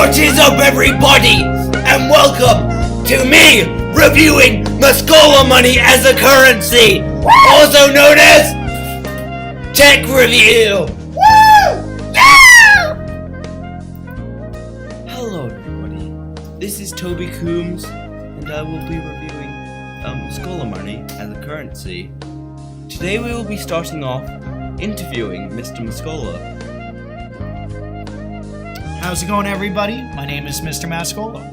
What is up, everybody, and welcome to me reviewing Mascola money as a currency, also known as Tech Review. Hello, everybody. This is Toby Coombs, and I will be reviewing Mascola money as a currency. Today we will be starting off interviewing Mr. Mascola. How's it going, everybody? My name is Mr. Mascola.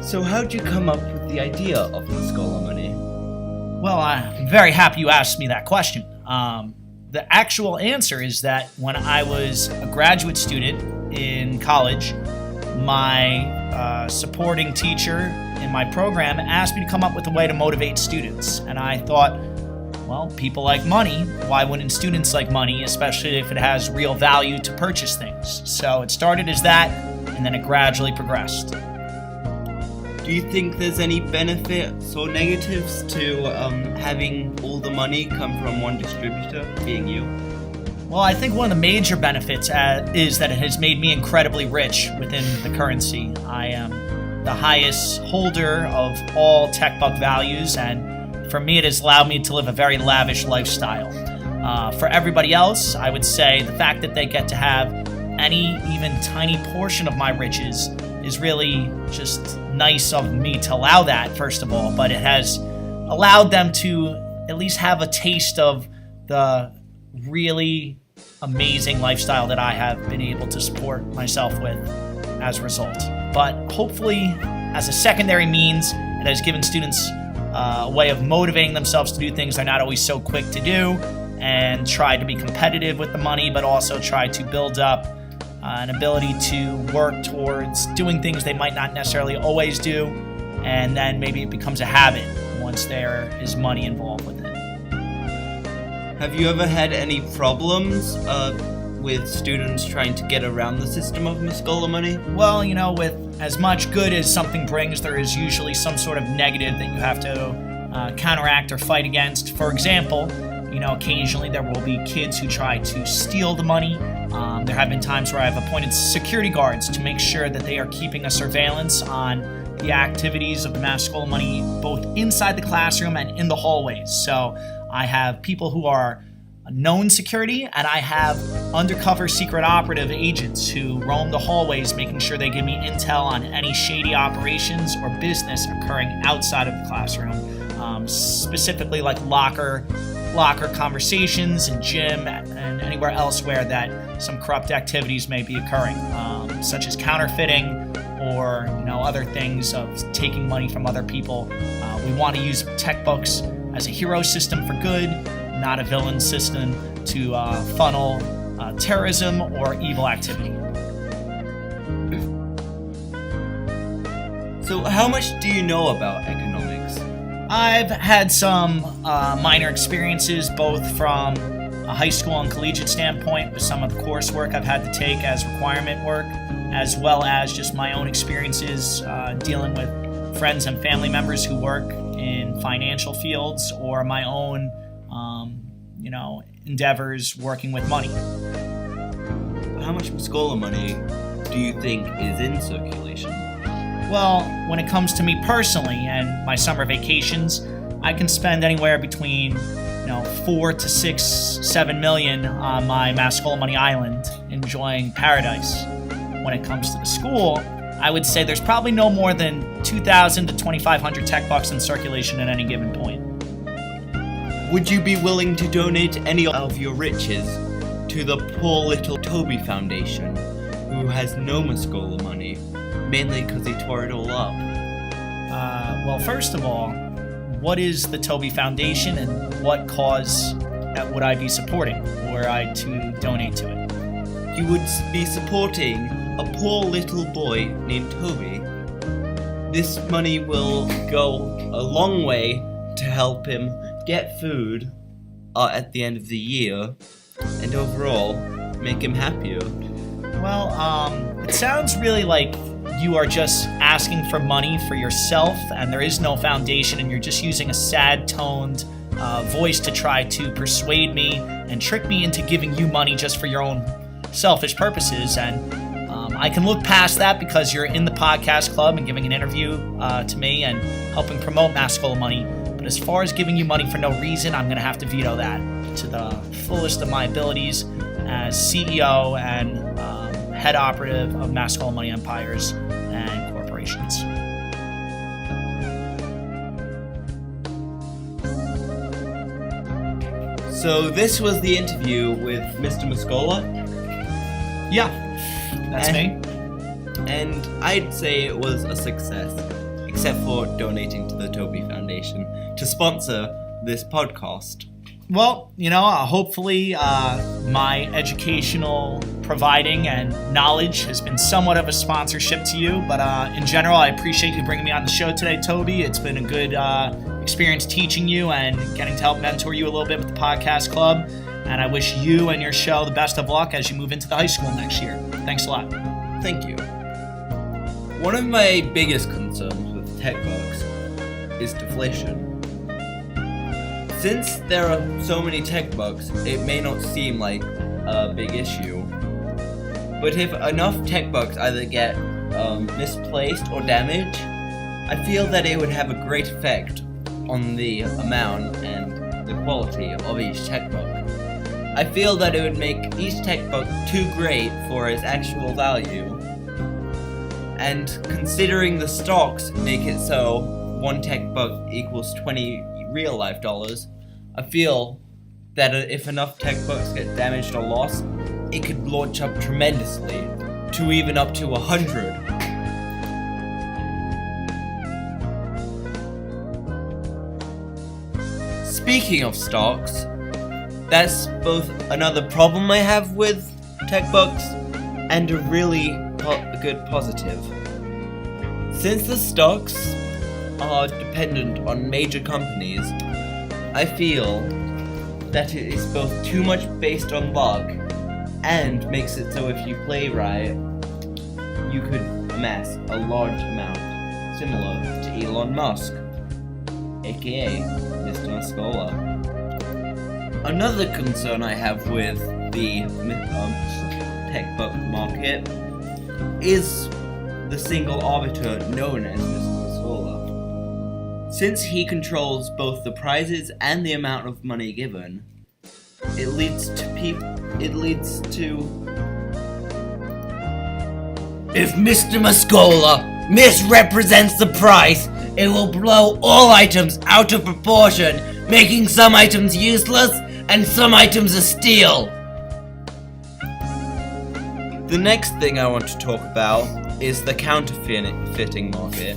So how'd you come up with the idea of Mascola money? Well, I'm very happy you asked me that question. The actual answer is that when I was a graduate student in college, my supporting teacher in my program asked me to come up with a way to motivate students. And I thought, well, people like money. Why wouldn't students like money, especially if it has real value to purchase things? So it started as that, and then it gradually progressed. Do you think there's any benefits or negatives to having all the money come from one distributor, being you? Well, I think one of the major benefits is that it has made me incredibly rich within the currency. I am the highest holder of all tech buck values, and for me, it has allowed me to live a very lavish lifestyle. For everybody else, I would say the fact that they get to have any even tiny portion of my riches is really just nice of me to allow that, first of all, but it has allowed them to at least have a taste of the really amazing lifestyle that I have been able to support myself with as a result. But hopefully, as a secondary means, it has given students a way of motivating themselves to do things they're not always so quick to do, and try to be competitive with the money, but also try to build up an ability to work towards doing things they might not necessarily always do, and then maybe it becomes a habit once there is money involved with it. Have you ever had any problems with students trying to get around the system of Mascola money? Well, with as much good as something brings, there is usually some sort of negative that you have to counteract or fight against. For example, occasionally there will be kids who try to steal the money. There have been times where I've appointed security guards to make sure that they are keeping a surveillance on the activities of the Mascola money, both inside the classroom and in the hallways. So I have people who are known security, and I have undercover secret operative agents who roam the hallways, making sure they give me intel on any shady operations or business occurring outside of the classroom, specifically like locker conversations and gym and anywhere else where that some corrupt activities may be occurring, such as counterfeiting or other things of taking money from other people. We want to use tech books as a hero system for good, not a villain system to funnel terrorism or evil activity. So how much do you know about economics? I've had some minor experiences, both from a high school and collegiate standpoint with some of the coursework I've had to take as requirement work, as well as just my own experiences dealing with friends and family members who work in financial fields, or my own endeavors working with money. How much Mascola money do you think is in circulation? Well, when it comes to me personally and my summer vacations, I can spend anywhere between 4 to 6, 7 million on my Mascola money island enjoying paradise. When it comes to the school, I would say there's probably no more than 2,000 to 2,500 tech bucks in circulation at any given point. Would you be willing to donate any of your riches to the poor little Toby Foundation, who has no Mascola money, mainly because he tore it all up? Well, first of all, what is the Toby Foundation, and what cause would I be supporting were I to donate to it? You would be supporting a poor little boy named Toby. This money will go a long way to help him get food at the end of the year, and overall make him happier. Well, it sounds really like you are just asking for money for yourself, and there is no foundation, and you're just using a sad-toned voice to try to persuade me and trick me into giving you money just for your own selfish purposes. And I can look past that because you're in the podcast club and giving an interview to me and helping promote Mascola money. But as far as giving you money for no reason, I'm going to have to veto that to the fullest of my abilities as CEO and head operative of Mascola Money Empires and Corporations. So this was the interview with Mr. Mascola. Yeah, that's me. And I'd say it was a success, except for donating to the Toby Foundation to sponsor this podcast. Well, hopefully my educational providing and knowledge has been somewhat of a sponsorship to you. But in general, I appreciate you bringing me on the show today, Toby. It's been a good experience teaching you and getting to help mentor you a little bit with the podcast club. And I wish you and your show the best of luck as you move into the high school next year. Thanks a lot. Thank you. One of my biggest concerns with tech bugs is deflation. Since there are so many tech bugs, it may not seem like a big issue. But if enough tech bugs either get misplaced or damaged, I feel that it would have a great effect on the amount and the quality of each tech bug. I feel that it would make each tech bug too great for its actual value. And considering the stocks make it so one tech bug equals 20 real life dollars, I feel that if enough tech bugs get damaged or lost, it could launch up tremendously to even up to 100. Speaking of stocks, that's both another problem I have with tech bugs and a really good positive. Since the stocks are dependent on major companies, I feel that it is both too much based on luck and makes it so if you play right, you could amass a large amount, similar to Elon Musk, aka Mr. Mascola. Another concern I have with the tech bug market is the single arbiter known as Mr. Mascola. Since he controls both the prizes and the amount of money given, it leads to if Mr. Mascola misrepresents the price, it will blow all items out of proportion, making some items useless and some items a steal. The next thing I want to talk about is the counterfeiting market.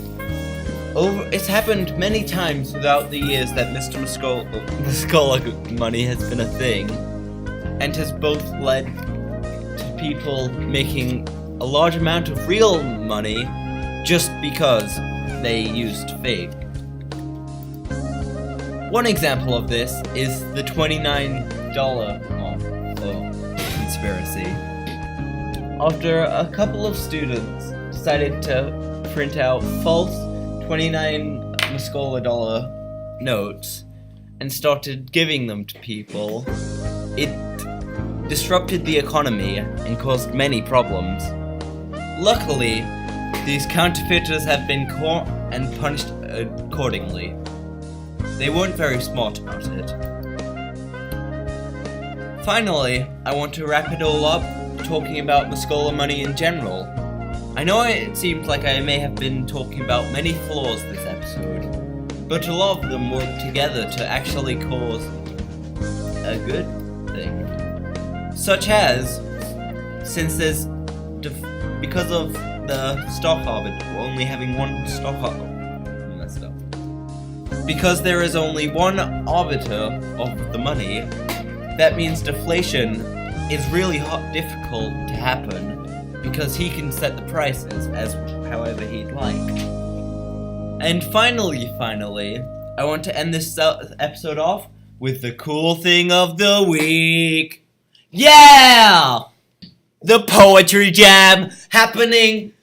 It's happened many times throughout the years that Mr. Mascola money has been a thing, and has both led to people making a large amount of real money just because they used fake. One example of this is the $29 conspiracy. After a couple of students decided to print out false 29 Mascola dollar notes and started giving them to people, it disrupted the economy and caused many problems. Luckily, these counterfeiters have been caught and punished accordingly. They weren't very smart about it. Finally, I want to wrap it all up talking about Mascola money in general. I know it seems like I may have been talking about many flaws this episode, but a lot of them work together to actually cause a good thing. Such as, because of the stock arbiter, only having one stock arbiter. Because there is only one arbiter of the money, that means deflation is really difficult to happen, because he can set the prices as however he'd like. And finally, I want to end this episode off with the cool thing of the week. Yeah! The poetry jam happening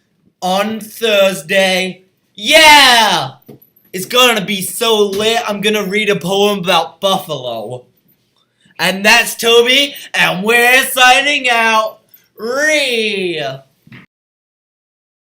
on Thursday. Yeah! It's gonna be so lit, I'm gonna read a poem about buffalo. And that's Toby, and we're signing out. Ree!